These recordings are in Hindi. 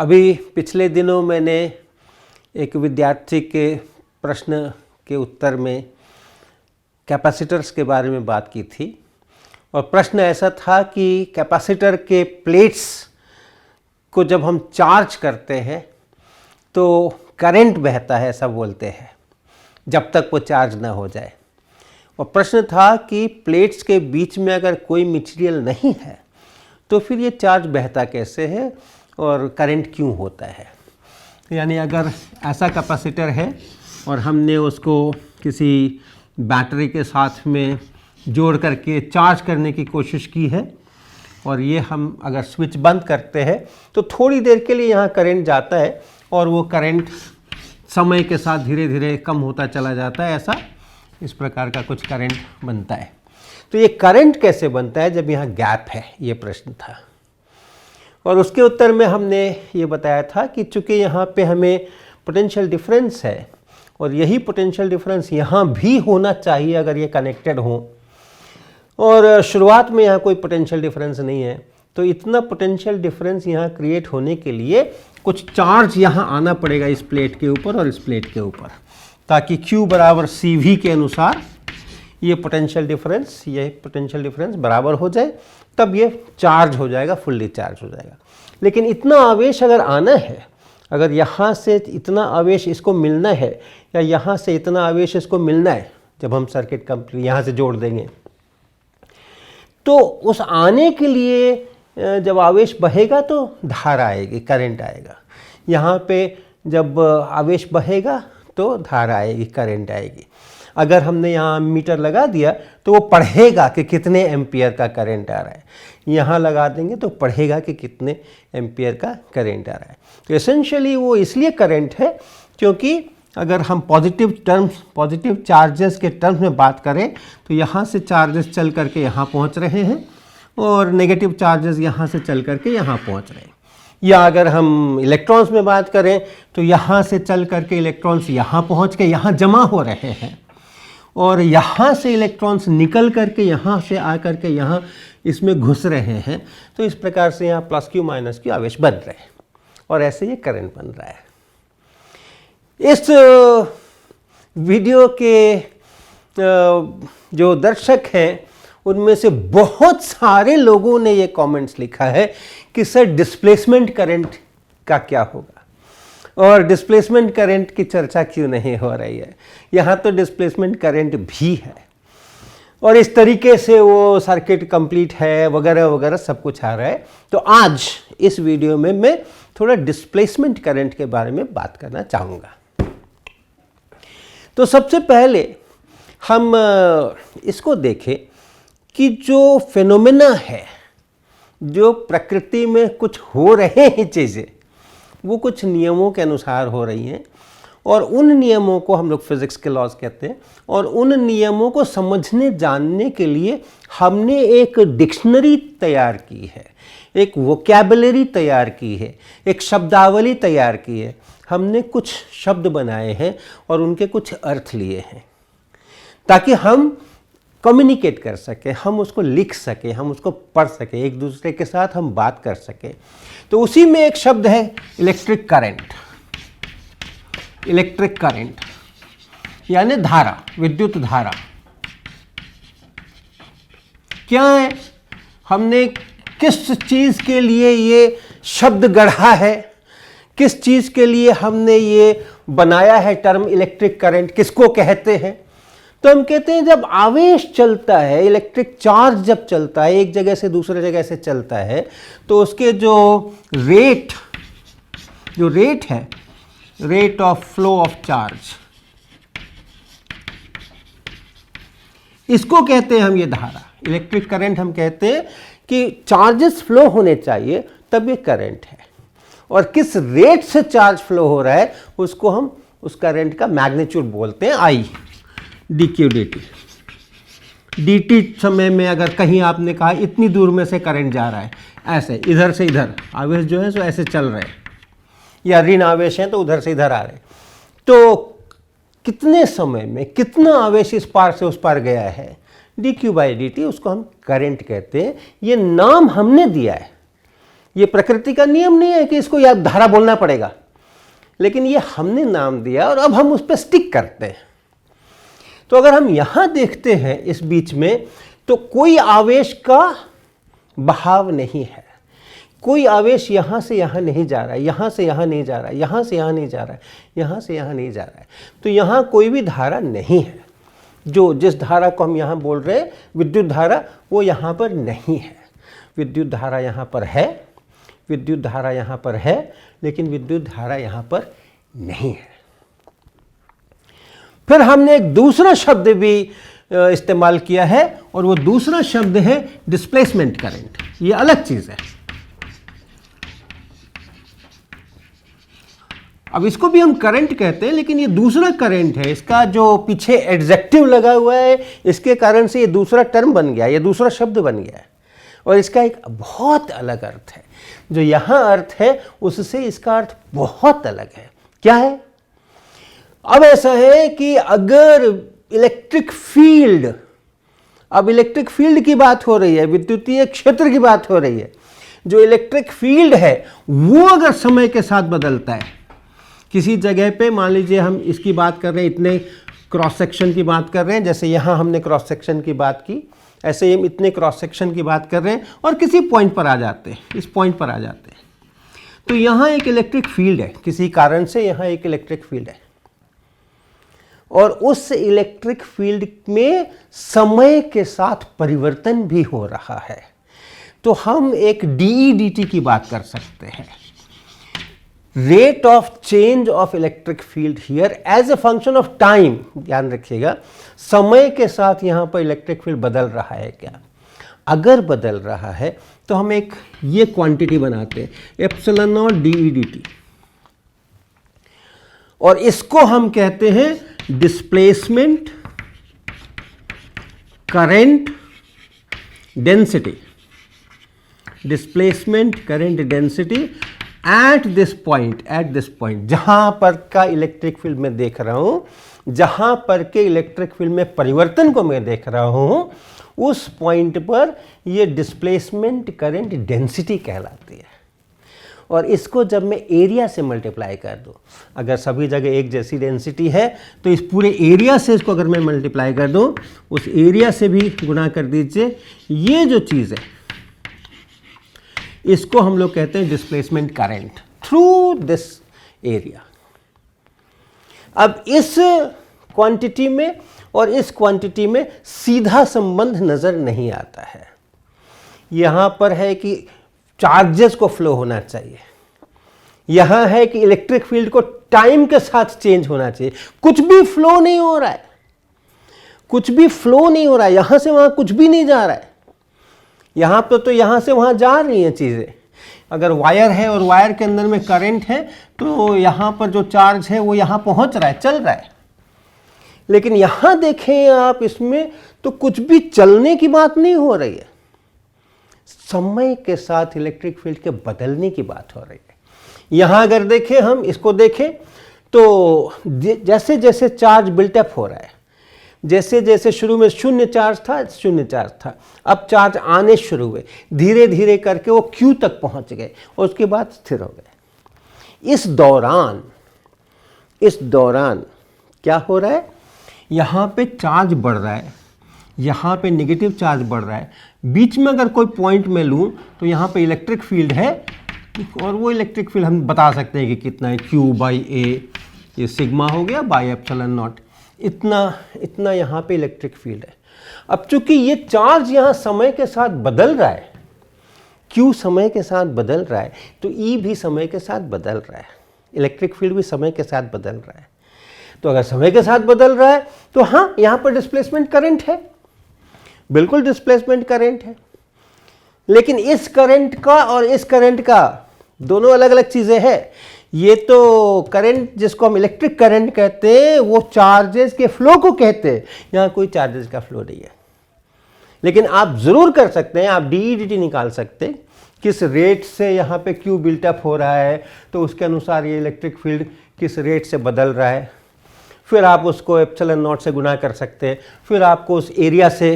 अभी पिछले दिनों मैंने एक विद्यार्थी के प्रश्न के उत्तर में कैपेसिटर्स के बारे में बात की थी और प्रश्न ऐसा था कि कैपेसिटर के प्लेट्स को जब हम चार्ज करते हैं तो करंट बहता है, ऐसा बोलते हैं, जब तक वो चार्ज ना हो जाए। और प्रश्न था कि प्लेट्स के बीच में अगर कोई मटेरियल नहीं है तो फिर ये चार्ज बहता कैसे है और करंट क्यों होता है। यानी अगर ऐसा कैपेसिटर है और हमने उसको किसी बैटरी के साथ में जोड़ करके चार्ज करने की कोशिश की है और ये हम अगर स्विच बंद करते हैं तो थोड़ी देर के लिए यहाँ करंट जाता है और वो करंट समय के साथ धीरे धीरे कम होता चला जाता है। ऐसा इस प्रकार का कुछ करंट बनता है। तो ये करंट कैसे बनता है जब यहाँ गैप है, ये प्रश्न था। और उसके उत्तर में हमने ये बताया था कि चूँकि यहाँ पे हमें पोटेंशियल डिफरेंस है और यही पोटेंशियल डिफरेंस यहाँ भी होना चाहिए अगर ये कनेक्टेड हो, और शुरुआत में यहाँ कोई पोटेंशियल डिफरेंस नहीं है, तो इतना पोटेंशियल डिफरेंस यहाँ क्रिएट होने के लिए कुछ चार्ज यहाँ आना पड़ेगा इस प्लेट के ऊपर और इस प्लेट के ऊपर, ताकि Q बराबर CV के अनुसार ये पोटेंशियल डिफरेंस बराबर हो जाए, तब ये चार्ज हो जाएगा, फुल्ली चार्ज हो जाएगा। लेकिन इतना आवेश अगर आना है, अगर यहाँ से इतना आवेश इसको मिलना है या यहाँ से इतना आवेश इसको मिलना है, जब हम सर्किट कंप्लीट यहाँ से जोड़ देंगे तो उस आने के लिए जब आवेश बहेगा तो धारा आएगी, करंट आएगा। यहाँ पे जब आवेश बहेगा तो धारा आएगी, करंट आएगी। अगर हमने यहाँ मीटर लगा दिया तो वो पढ़ेगा कि कितने एम्पियर का करंट आ रहा है, यहाँ लगा देंगे तो पढ़ेगा कि कितने एम्पियर का करंट आ रहा है। तो एसेंशियली वो इसलिए करंट है क्योंकि अगर हम पॉजिटिव चार्जेस के टर्म्स में बात करें तो यहाँ से चार्जेस चल करके यहाँ पहुँच रहे हैं और नेगेटिव चार्जेस यहाँ से चल करके यहाँ पहुँच रहे हैं। या अगर हम इलेक्ट्रॉन्स में बात करें तो यहाँ से चल करके इलेक्ट्रॉन्स यहाँ पहुँच के यहाँ जमा हो रहे हैं और यहाँ से इलेक्ट्रॉन्स निकल करके यहाँ से आ करके यहाँ इसमें घुस रहे हैं। तो इस प्रकार से यहाँ प्लस क्यू माइनस क्यू आवेश बन रहे हैं और ऐसे ये करंट बन रहा है। इस वीडियो के जो दर्शक हैं उनमें से बहुत सारे लोगों ने ये कमेंट्स लिखा है कि सर डिस्प्लेसमेंट करंट का क्या होगा और डिस्प्लेसमेंट करंट की चर्चा क्यों नहीं हो रही है। यहाँ तो डिस्प्लेसमेंट करंट भी है और इस तरीके से वो सर्किट कंप्लीट है वगैरह वगैरह सब कुछ आ रहा है। तो आज इस वीडियो में मैं थोड़ा डिस्प्लेसमेंट करंट के बारे में बात करना चाहूँगा। तो सबसे पहले हम इसको देखें कि जो फिनोमेना है, जो प्रकृति में कुछ हो रहे हैं चीज़ें, वो कुछ नियमों के अनुसार हो रही हैं और उन नियमों को हम लोग फिज़िक्स के लॉज कहते हैं। और उन नियमों को समझने जानने के लिए हमने एक डिक्शनरी तैयार की है, एक वोकैबुलरी तैयार की है, एक शब्दावली तैयार की है। हमने कुछ शब्द बनाए हैं और उनके कुछ अर्थ लिए हैं ताकि हम कम्युनिकेट कर सकें, हम उसको लिख सकें, हम उसको पढ़ सकें, एक दूसरे के साथ हम बात कर सकें। तो उसी में एक शब्द है इलेक्ट्रिक करंट। इलेक्ट्रिक करंट यानी धारा, विद्युत धारा क्या है, हमने किस चीज़ के लिए ये शब्द गढ़ा है, किस चीज़ के लिए हमने ये बनाया है टर्म इलेक्ट्रिक करंट, किसको कहते हैं। तो हम कहते हैं जब आवेश चलता है, इलेक्ट्रिक चार्ज जब चलता है, एक जगह से दूसरे जगह से चलता है, तो उसके जो रेट है, rate of flow of charge, इसको कहते हैं हम ये धारा। इलेक्ट्रिक करंट हम कहते हैं कि चार्जेस फ्लो होने चाहिए तब ये करंट है और किस रेट से चार्ज फ्लो हो रहा है उसको हम उस करंट का मैग्नीट्यूड बोलते हैं I dq dt समय में अगर कहीं आपने कहा इतनी दूर में से करंट जा रहा है, ऐसे इधर से इधर आवेश जो है सो ऐसे चल रहे हैं या ऋण आवेश है तो उधर से इधर आ रहे हैं, तो कितने समय में कितना आवेश इस पार से उस पार गया है, dq by dt, उसको हम करंट कहते हैं। ये नाम हमने दिया है ये प्रकृति का नियम नहीं है कि इसको या धारा बोलना पड़ेगा, लेकिन ये हमने नाम दिया और अब हम उस पर स्टिक करते हैं। तो अगर हम यहाँ देखते हैं इस बीच में, तो कोई आवेश का बहाव नहीं है, कोई आवेश यहाँ से यहाँ नहीं जा रहा है, यहाँ से यहाँ नहीं जा रहा है, यहाँ से यहाँ नहीं जा रहा है, यहाँ से यहाँ नहीं जा रहा है। तो यहाँ कोई भी धारा नहीं है। जो जिस धारा को हम यहाँ बोल रहे हैं विद्युत धारा, वो यहाँ पर नहीं है। विद्युत धारा यहाँ पर है, विद्युत धारा यहाँ पर है, लेकिन विद्युत धारा यहाँ पर नहीं है। फिर हमने एक दूसरा शब्द भी इस्तेमाल किया है, और वो दूसरा शब्द है डिस्प्लेसमेंट करंट। ये अलग चीज है। अब इसको भी हम करंट कहते हैं, लेकिन ये दूसरा करंट है। इसका जो पीछे एडजेक्टिव लगा हुआ है, इसके कारण से ये दूसरा टर्म बन गया, ये दूसरा शब्द बन गया है, और इसका एक बहुत अलग अर्थ है। जो यहाँ अर्थ है उससे इसका अर्थ बहुत अलग है। क्या है? अब ऐसा है कि अगर इलेक्ट्रिक फील्ड, अब इलेक्ट्रिक फील्ड की बात हो रही है, विद्युतीय क्षेत्र की बात हो रही है, जो इलेक्ट्रिक फील्ड है वो अगर समय के साथ बदलता है, किसी जगह पे मान लीजिए हम इसकी बात कर रहे हैं, इतने क्रॉस सेक्शन की बात कर रहे हैं, जैसे यहाँ हमने क्रॉस सेक्शन की बात की, ऐसे ही हम इतने क्रॉस सेक्शन की बात कर रहे हैं और किसी पॉइंट पर आ जाते हैं, इस पॉइंट पर आ जाते हैं, तो यहाँ एक इलेक्ट्रिक फील्ड है, किसी कारण से यहाँ एक इलेक्ट्रिक फील्ड है, और उस इलेक्ट्रिक फील्ड में समय के साथ परिवर्तन भी हो रहा है। तो हम एक dE/dt की बात कर सकते हैं, rate of change of electric field here as a function of time. ध्यान रखिएगा, समय के साथ यहाँ पर इलेक्ट्रिक फील्ड बदल रहा है क्या? अगर बदल रहा है तो हम एक ये क्वांटिटी बनाते हैं ε0 dE/dt, और इसको हम कहते हैं displacement current density. Displacement current density at this point, जहां पर का इलेक्ट्रिक फील्ड में देख रहा हूं, जहां पर के इलेक्ट्रिक फील्ड में परिवर्तन को मैं देख रहा हूं, उस पॉइंट पर ये डिस्प्लेसमेंट करंट डेंसिटी कहलाती है। और इसको जब मैं एरिया से मल्टीप्लाई कर दूं, अगर सभी जगह एक जैसी डेंसिटी है तो इस पूरे एरिया से इसको अगर मैं मल्टीप्लाई कर दूं, उस एरिया से भी गुणा कर दीजिए, ये जो चीज़ है इसको हम लोग कहते हैं displacement current through this area. अब इस क्वांटिटी में और इस क्वांटिटी में सीधा संबंध नज़र नहीं आता है। यहाँ पर है कि चार्जेस को फ्लो होना चाहिए, यहाँ है कि इलेक्ट्रिक फील्ड को टाइम के साथ चेंज होना चाहिए। कुछ भी फ्लो नहीं हो रहा है, कुछ भी फ्लो नहीं हो रहा है, यहाँ से वहाँ कुछ भी नहीं जा रहा है। यहाँ पर तो यहाँ से वहाँ जा रही हैं चीज़ें। अगर वायर है और वायर के अंदर में करंट है तो यहाँ पर जो चार्ज है वो यहाँ पहुँच रहा है, चल रहा है। लेकिन यहाँ देखें आप, इसमें तो कुछ भी चलने की बात नहीं हो रही है, समय के साथ इलेक्ट्रिक फील्ड के बदलने की बात हो रही है। यहाँ अगर देखें, हम इसको देखें तो जैसे जैसे चार्ज बिल्टअप हो रहा है, जैसे जैसे शुरू में शून्य चार्ज था, अब चार्ज आने शुरू हुए, धीरे धीरे करके वो Q तक पहुंच गए और उसके बाद स्थिर हो गए। इस दौरान क्या हो रहा है? यहाँ पे चार्ज बढ़ रहा है, यहाँ पे नेगेटिव चार्ज बढ़ रहा है। बीच में अगर कोई पॉइंट में लूँ तो यहाँ पे इलेक्ट्रिक फील्ड है, और वो इलेक्ट्रिक फील्ड हम बता सकते हैं कि कितना है, Q/A, ये सिग्मा हो गया बाय ε0, इतना यहाँ पे इलेक्ट्रिक फील्ड है। अब चूंकि ये चार्ज यहाँ समय के साथ बदल रहा है, Q समय के साथ बदल रहा है, तो E भी समय के साथ बदल रहा है, इलेक्ट्रिक फील्ड भी समय के साथ बदल रहा है। तो अगर समय के साथ बदल रहा है तो हाँ, यहाँ पर डिस्प्लेसमेंट करंट है, बिल्कुल डिस्प्लेसमेंट करंट है। लेकिन इस करंट का और इस करंट का दोनों अलग अलग चीज़ें हैं। ये तो करंट जिसको हम इलेक्ट्रिक करंट कहते हैं वो चार्जेस के फ्लो को कहते हैं, यहाँ कोई चार्जेस का फ्लो नहीं है। लेकिन आप ज़रूर कर सकते हैं, आप dE/dt निकाल सकते हैं, किस रेट से यहाँ पे Q बिल्टअप हो रहा है तो उसके अनुसार ये इलेक्ट्रिक फील्ड किस रेट से बदल रहा है। फिर आप उसको ε0 से गुना कर सकते हैं, फिर आपको उस एरिया से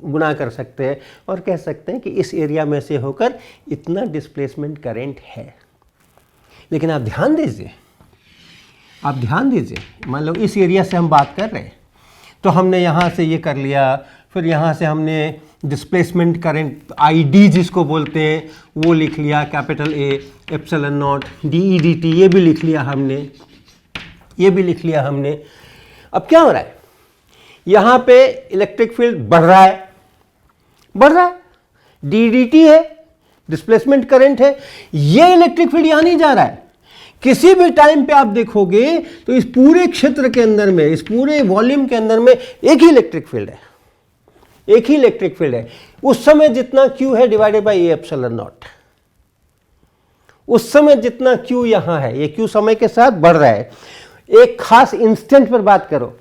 गुणा कर सकते हैं और कह सकते हैं कि इस एरिया में से होकर इतना डिस्प्लेसमेंट करंट है। लेकिन आप ध्यान दीजिए, मान लो इस एरिया से हम बात कर रहे हैं, तो हमने यहाँ से ये कर लिया, फिर यहाँ से हमने डिस्प्लेसमेंट करंट ID जिसको बोलते हैं वो लिख लिया, capital A epsilon not DE dt ये भी लिख लिया हमने, अब क्या हो रहा है, यहाँ पे इलेक्ट्रिक फील्ड बढ़ रहा है, DE dt है, डिस्प्लेसमेंट करंट है, ये इलेक्ट्रिक फील्ड यहाँ नहीं जा रहा है। किसी भी टाइम पे आप देखोगे तो इस पूरे क्षेत्र के अंदर में, इस पूरे वॉल्यूम के अंदर में एक ही इलेक्ट्रिक फील्ड है, उस समय जितना Q है divided by A epsilon not. उस समय जितना Q यहां है, ये Q समय के साथ बढ़ रहा है, एक खास इंस्टेंट पर बात करो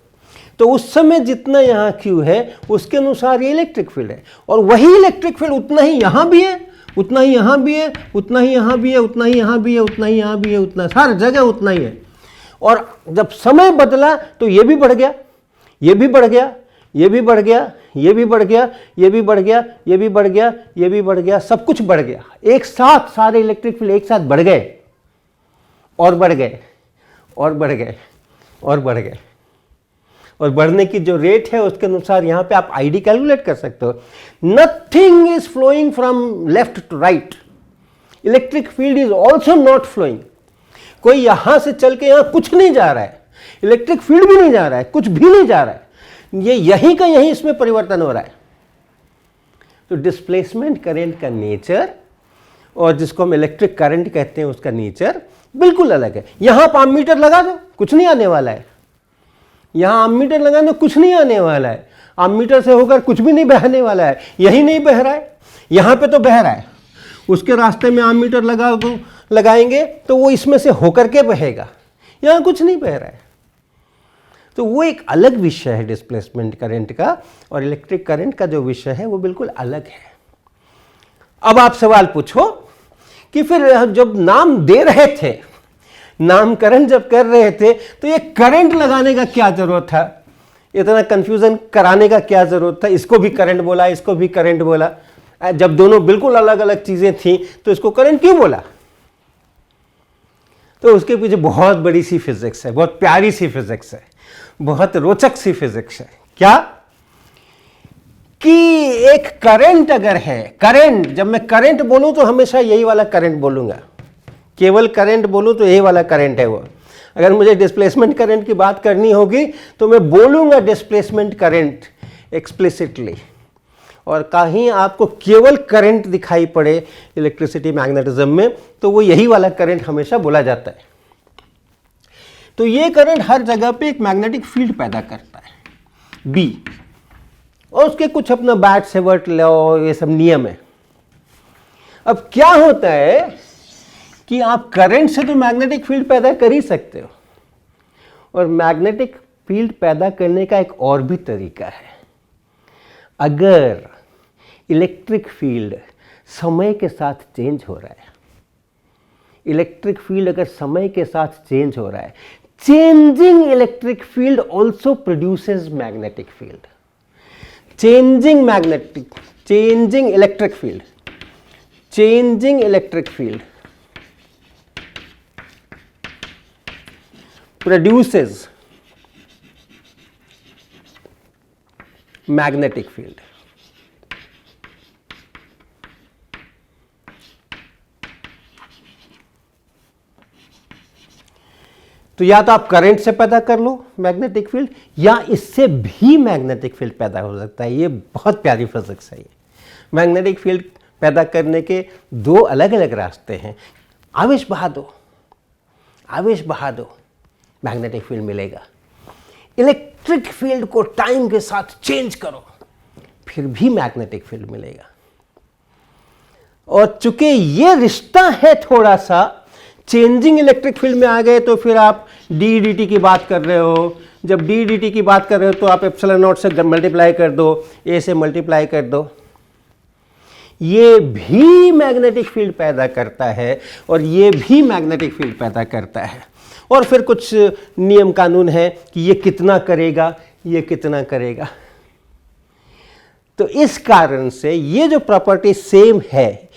तो उस समय जितना यहां Q है उसके अनुसार ये इलेक्ट्रिक फील्ड है, और वही इलेक्ट्रिक फील्ड उतना ही यहां भी है, उतना ही यहां भी है, उतना ही यहां भी है, उतना ही यहां भी है, उतना ही यहां भी है, उतना हर जगह उतना ही है। और जब समय बदला तो ये भी बढ़ गया, ये भी बढ़ गया, ये भी बढ़ गया, ये भी बढ़ गया, ये भी बढ़ गया, ये भी बढ़ गया, ये भी बढ़ गया, सब कुछ बढ़ गया एक साथ, सारे इलेक्ट्रिक फील्ड एक साथ बढ़ गए और बढ़ गए और बढ़ गए और बढ़ गए, और बढ़ने की जो रेट है उसके अनुसार यहां पे आप ID कैलकुलेट कर सकते हो। Nothing is flowing from left to right, electric field is also not flowing. कोई यहां से चल के यहां कुछ नहीं जा रहा है, इलेक्ट्रिक फील्ड भी नहीं जा रहा है, कुछ भी नहीं जा रहा है, ये यहीं का यहीं इसमें परिवर्तन हो रहा है। तो डिस्प्लेसमेंट करंट का नेचर और जिसको हम इलेक्ट्रिक करंट कहते हैं उसका नेचर बिल्कुल अलग है। यहां आप एमीटर लगा दो, कुछ नहीं आने वाला है, यहां एमीटर लगाने कुछ नहीं आने वाला है, एमीटर से होकर कुछ भी नहीं बहने वाला है, यही नहीं बह रहा है, यहां पे तो बह रहा है, उसके रास्ते में एमीटर लगाएंगे तो वो इसमें से होकर के बहेगा, यहां कुछ नहीं बह रहा है। तो वो एक अलग विषय है डिस्प्लेसमेंट करंट का, और इलेक्ट्रिक करंट का जो विषय है वो बिल्कुल अलग है। अब आप सवाल पूछो कि फिर जब नाम दे रहे थे, नामकरण जब कर रहे थे, तो ये करंट लगाने का क्या जरूरत था, इतना कंफ्यूजन कराने का क्या जरूरत था, इसको भी करंट बोला, इसको भी करंट बोला, जब दोनों बिल्कुल अलग अलग चीजें थी तो इसको करंट क्यों बोला। तो उसके पीछे बहुत बड़ी सी फिजिक्स है, बहुत प्यारी सी फिजिक्स है, बहुत रोचक सी फिजिक्स है। क्या कि एक करंट अगर है, करंट, जब मैं करंट बोलूं तो हमेशा यही वाला करंट बोलूंगा, केवल करंट बोलूं तो यही वाला करंट है वो। अगर मुझे डिस्प्लेसमेंट करंट की बात करनी होगी तो मैं बोलूंगा डिस्प्लेसमेंट करंट एक्सप्लिसिटली, और कहीं आपको केवल करंट दिखाई पड़े इलेक्ट्रिसिटी मैग्नेटिज्म में तो वो यही वाला करंट हमेशा बोला जाता है। तो ये करंट हर जगह पे एक मैग्नेटिक फील्ड पैदा करता है B, और उसके कुछ अपना बैट-सेवर्ट लॉ ये सब नियम है। अब क्या होता है कि आप करंट से तो मैग्नेटिक फील्ड पैदा कर ही सकते हो, और मैग्नेटिक फील्ड पैदा करने का एक और भी तरीका है। अगर इलेक्ट्रिक फील्ड समय के साथ चेंज हो रहा है, इलेक्ट्रिक फील्ड अगर समय के साथ चेंज हो रहा है, changing electric field also produces magnetic field. Changing electric field produces magnetic field। तो या तो आप करंट से पैदा कर लो मैग्नेटिक फील्ड, या इससे भी मैग्नेटिक फील्ड पैदा हो सकता है। ये बहुत प्यारी फिजिक्स है। ये मैग्नेटिक फील्ड पैदा करने के दो अलग अलग रास्ते हैं। आवेश बहा दो मैग्नेटिक फील्ड मिलेगा। इलेक्ट्रिक फील्ड को टाइम के साथ चेंज करो, फिर भी मैग्नेटिक फील्ड मिलेगा। और चूंकि ये रिश्ता है थोड़ा सा, चेंजिंग इलेक्ट्रिक फील्ड में आ गए तो फिर आप डी डी की बात कर रहे हो। जब डी डी की बात कर रहे हो तो आप एप्सिलॉन नॉट से मल्टीप्लाई कर दो, ए से मल्टीप्लाई कर दो। ये भी मैग्नेटिक फील्ड पैदा करता है और ये भी मैग्नेटिक फील्ड पैदा करता है। और फिर कुछ नियम कानून है कि ये कितना करेगा, ये कितना करेगा। तो इस कारण से ये जो प्रॉपर्टी सेम है,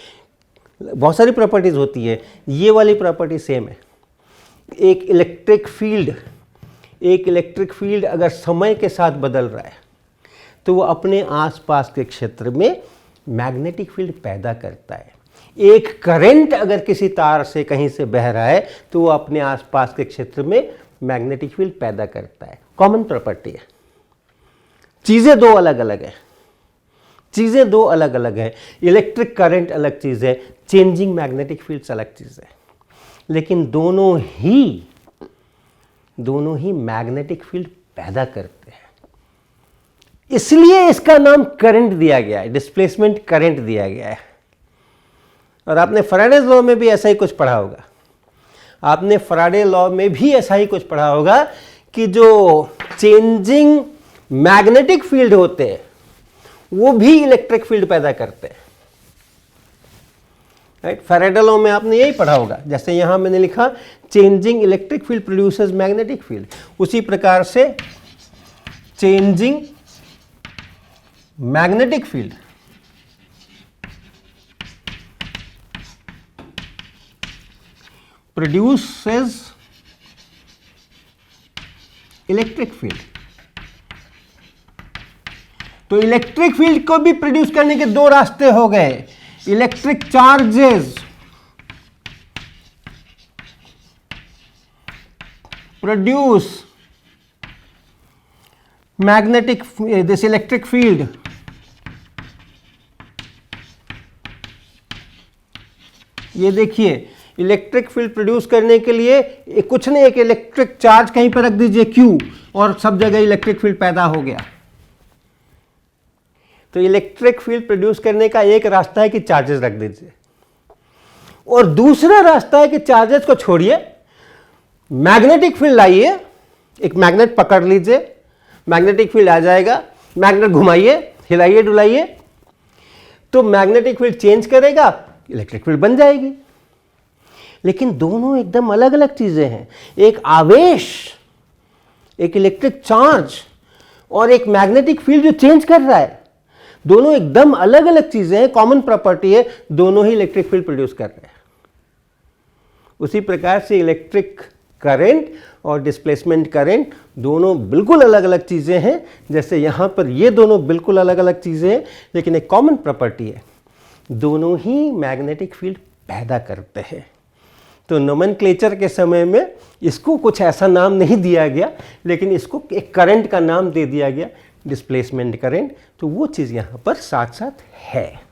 बहुत सारी प्रॉपर्टीज होती है, ये वाली प्रॉपर्टी सेम है। एक इलेक्ट्रिक फील्ड अगर समय के साथ बदल रहा है तो वो अपने आसपास के क्षेत्र में मैग्नेटिक फील्ड पैदा करता है। एक करंट अगर किसी तार से कहीं से बह रहा है तो वो अपने आसपास के क्षेत्र में मैग्नेटिक फील्ड पैदा करता है। कॉमन प्रॉपर्टी है। चीज़ें दो अलग अलग है। इलेक्ट्रिक करंट अलग चीज़ है, चेंजिंग मैग्नेटिक फील्ड्स अलग चीज़ है, लेकिन दोनों ही मैग्नेटिक फील्ड पैदा करते हैं। इसलिए इसका नाम करंट दिया गया है, डिस्प्लेसमेंट करंट दिया गया है। और आपने फैराडेज लॉ में भी ऐसा ही कुछ पढ़ा होगा, कि जो चेंजिंग मैग्नेटिक फील्ड होते हैं वो भी इलेक्ट्रिक फील्ड पैदा करते हैं। राइट, फैराडे लॉ में आपने यही पढ़ा होगा। जैसे यहां मैंने लिखा changing electric field produces magnetic field, उसी प्रकार से changing magnetic field produces electric field. तो इलेक्ट्रिक फील्ड को भी प्रोड्यूस करने के दो रास्ते हो गए। Electric charges produce magnetic this electric field, ये देखिए इलेक्ट्रिक फील्ड प्रोड्यूस करने के लिए कुछ नहीं, एक इलेक्ट्रिक चार्ज कहीं पर रख दीजिए Q और सब जगह इलेक्ट्रिक फील्ड पैदा हो गया। तो इलेक्ट्रिक फील्ड प्रोड्यूस करने का एक रास्ता है कि चार्जेस रख दीजिए, और दूसरा रास्ता है कि चार्जेस को छोड़िए, मैग्नेटिक फील्ड लाइए, एक मैग्नेट पकड़ लीजिए, मैग्नेटिक फील्ड आ जाएगा, मैग्नेट घुमाइए, हिलाइए डुलाइए, तो मैग्नेटिक फील्ड चेंज करेगा, इलेक्ट्रिक फील्ड बन जाएगी। लेकिन दोनों एकदम अलग अलग चीजें हैं। एक आवेश, एक इलेक्ट्रिक चार्ज और एक मैग्नेटिक फील्ड जो चेंज कर रहा है, दोनों एकदम अलग अलग चीजें हैं। कॉमन प्रॉपर्टी है, दोनों ही इलेक्ट्रिक फील्ड प्रोड्यूस कर रहे हैं। उसी प्रकार से इलेक्ट्रिक करंट और डिस्प्लेसमेंट करंट दोनों बिल्कुल अलग अलग चीजें हैं। जैसे यहां पर ये दोनों बिल्कुल अलग अलग चीजें हैं, लेकिन एक कॉमन प्रॉपर्टी है, दोनों ही मैग्नेटिक फील्ड पैदा करते हैं। तो नोमेनक्लेचर के समय में इसको कुछ ऐसा नाम नहीं दिया गया, लेकिन इसको एक करंट का नाम दे दिया गया, डिस्प्लेसमेंट करंट। तो वो चीज़ यहाँ पर साथ साथ है।